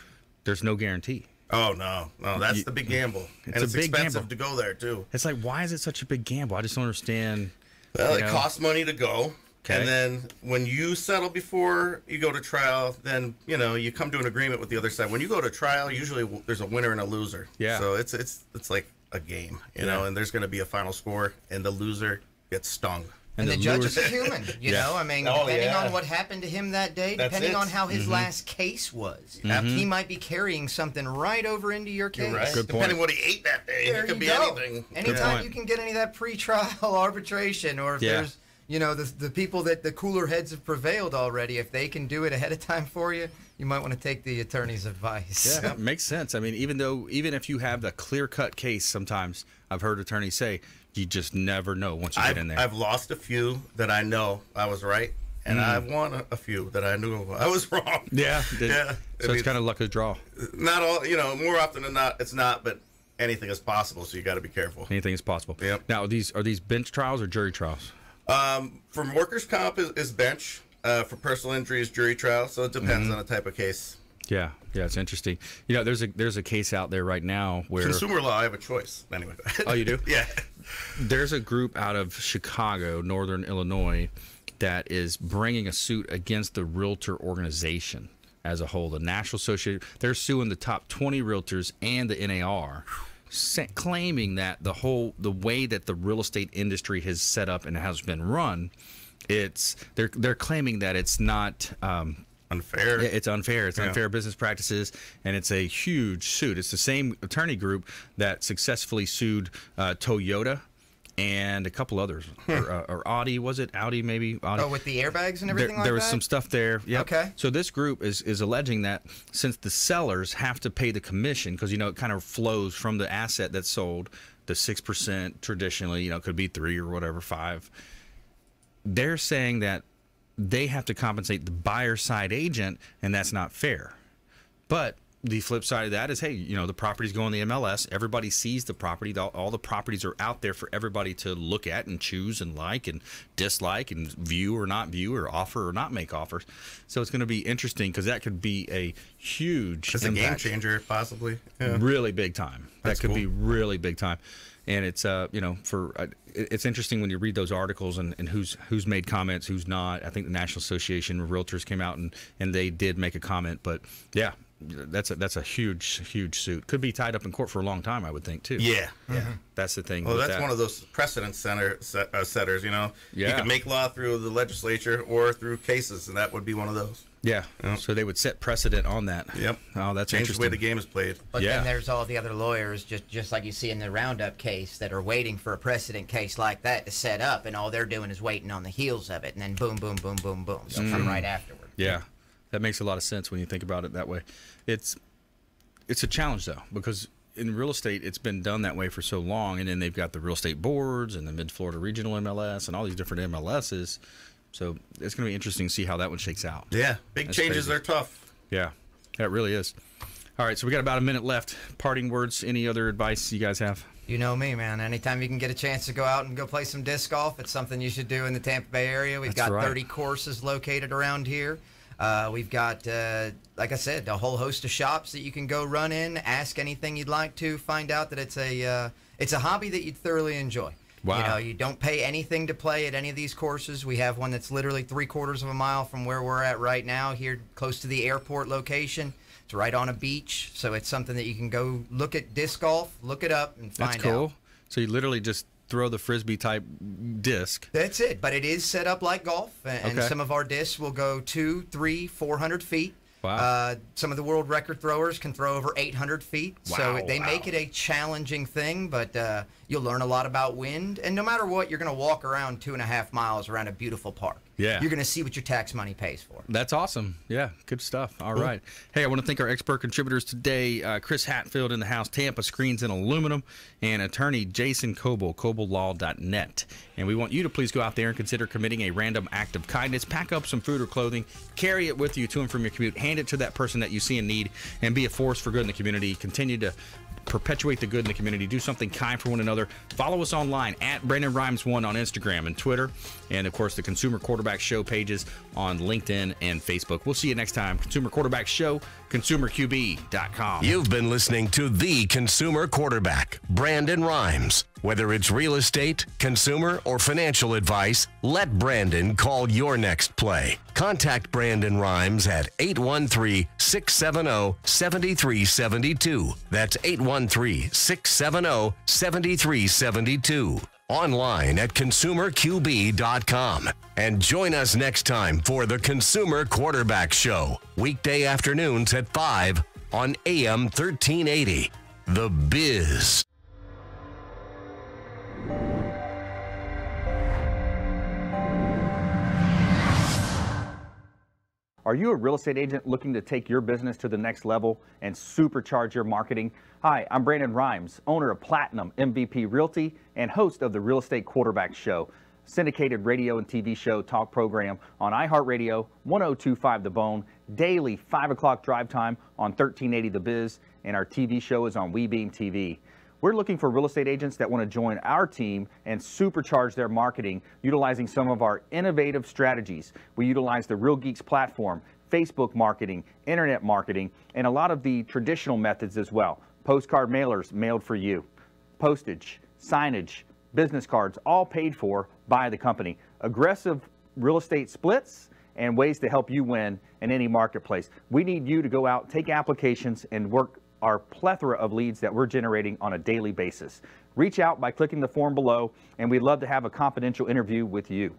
there's no guarantee. Oh no, that's the big gamble, and it's a big expensive gamble to go there too. It's like, why is it such a big gamble? I just don't understand. Well, it costs money to go, Okay. and then when you settle before you go to trial, then you know you come to an agreement with the other side. When you go to trial, usually there's a winner and a loser. Yeah. So it's like a game, you know, and there's going to be a final score, and the loser gets stung. And the judge is a human, you know. I mean, depending on what happened to him that day, depending on how his last case was, he might be carrying something right over into your case. Right. Good point. Depending what he ate that day, There it could you be go. anything. Anytime you can get any of that pre-trial arbitration, or if there's, you know, the people that the cooler heads have prevailed already, if they can do it ahead of time for you, you might want to take the attorney's advice. Yeah, it makes sense. I mean, even if you have the clear-cut case, sometimes I've heard attorneys say you just never know once you get in there. I've lost a few that I know I was right, and I've won a few that I knew I was wrong. Yeah, yeah. So it's kind of luck of the draw. Not all, you know, more often than not, it's not, but anything is possible, so you got to be careful. Anything is possible. Yep. Now, are these bench trials or jury trials? For workers' comp is bench. For personal injuries, jury trial. So it depends on the type of case. Yeah, it's interesting. You know, there's a case out there right now where consumer law. I have a choice anyway. Oh, you do? Yeah. There's a group out of Chicago, Northern Illinois, that is bringing a suit against the realtor organization as a whole. The National Association, they're suing the top 20 realtors and the NAR, claiming that the way that the real estate industry has set up and has been run, they're claiming that it's not unfair. It's unfair. It's unfair business practices, and it's a huge suit. It's the same attorney group that successfully sued Toyota and a couple others, or Audi. Was it Audi? Maybe Audi. Oh, with the airbags and everything there was some stuff there. Yep. Okay. So this group is alleging that since the sellers have to pay the commission, because, you know, it kind of flows from the asset that's sold, the 6% traditionally, you know, could be 3 or whatever, 5. They're saying that they have to compensate the buyer side agent, and that's not fair. But the flip side of that is, hey, you know, the properties go on the MLS. Everybody sees the property. All the properties are out there for everybody to look at and choose and like and dislike and view or not view or offer or not make offers. So it's going to be interesting because that could be a huge It's a game changer, possibly. Yeah. Really big time. That's that could cool. be really big time. And it's you know, it's interesting when you read those articles and who's made comments, who's not. I think the National Association of Realtors came out and they did make a comment. But yeah, that's a huge suit. Could be tied up in court for a long time, I would think, too. Yeah. That's the thing. Well, that's one of those precedent setters. You know, you can make law through the legislature or through cases, and that would be one of those. Yeah. So they would set precedent on that. Yep. Oh, that's Change interesting. the way the game is played. But then there's all the other lawyers, just like you see in the Roundup case, that are waiting for a precedent case like that to set up, and all they're doing is waiting on the heels of it, and then boom, boom, boom, boom, boom. They'll come right afterward. Yeah. That makes a lot of sense when you think about it that way. It's a challenge, though, because in real estate, it's been done that way for so long, and then they've got the real estate boards and the Mid-Florida Regional MLS and all these different MLSs. So it's going to be interesting to see how that one shakes out. Yeah, big changes are tough. Yeah, that really is. All right, so we got about a minute left. Parting words, any other advice you guys have? You know me, man. Anytime you can get a chance to go out and go play some disc golf, it's something you should do in the Tampa Bay area. We've got 30 courses located around here. We've got, like I said, a whole host of shops that you can go run in, ask anything you'd like to, find out that it's a hobby that you'd thoroughly enjoy. Wow. You know, you don't pay anything to play at any of these courses. We have one that's literally 3/4 of a mile from where we're at right now, here close to the airport location. It's right on a beach, so it's something that you can go look at disc golf, look it up, and find out. That's cool. So you literally just throw the Frisbee type disc. That's it, but it is set up like golf, and some of our discs will go 200, 300, 400 feet. Wow. Some of the world record throwers can throw over 800 feet. Wow, So they make it a challenging thing, but you'll learn a lot about wind. And no matter what, you're going to walk around 2.5 miles around a beautiful park. Yeah. You're going to see what your tax money pays for. That's awesome. Yeah, good stuff. All right. Hey, I want to thank our expert contributors today, Chris Hatfield in the house, Tampa Screens and Aluminum, and attorney Jason Kobal, koballaw.net. And we want you to please go out there and consider committing a random act of kindness. Pack up some food or clothing, carry it with you to and from your commute, hand it to that person that you see in need, and be a force for good in the community. Continue to perpetuate the good in the community. Do something kind for one another. Follow us online at Brandon Rhymes 1 on Instagram and Twitter, and of course the Consumer Quarterback Show pages on LinkedIn and Facebook. We'll see you next time. Consumer Quarterback Show, consumerqb.com. You've been listening to the Consumer Quarterback, Brandon Rhymes. Whether it's real estate, consumer, or financial advice, let Brandon call your next play. Contact Brandon Rhymes at 813-670-7372. That's 813-670-7372. Online at consumerqb.com. And join us next time for the Consumer Quarterback Show, weekday afternoons at 5 on AM 1380. The Biz. Are you a real estate agent looking to take your business to the next level and supercharge your marketing? Hi, I'm Brandon Rhymes, owner of Platinum MVP Realty and host of the Real Estate Quarterback Show, syndicated radio and TV show talk program on iHeartRadio, 102.5 The Bone, daily 5 o'clock drive time on 1380 The Biz, and our TV show is on WeBeam TV. We're looking for real estate agents that want to join our team and supercharge their marketing utilizing some of our innovative strategies. We utilize the Real Geeks platform, Facebook marketing, internet marketing, and a lot of the traditional methods as well. Postcard mailers mailed for you, postage, signage, business cards, all paid for by the company. Aggressive real estate splits and ways to help you win in any marketplace. We need you to go out, take applications, and work our plethora of leads that we're generating on a daily basis. Reach out by clicking the form below, and we'd love to have a confidential interview with you.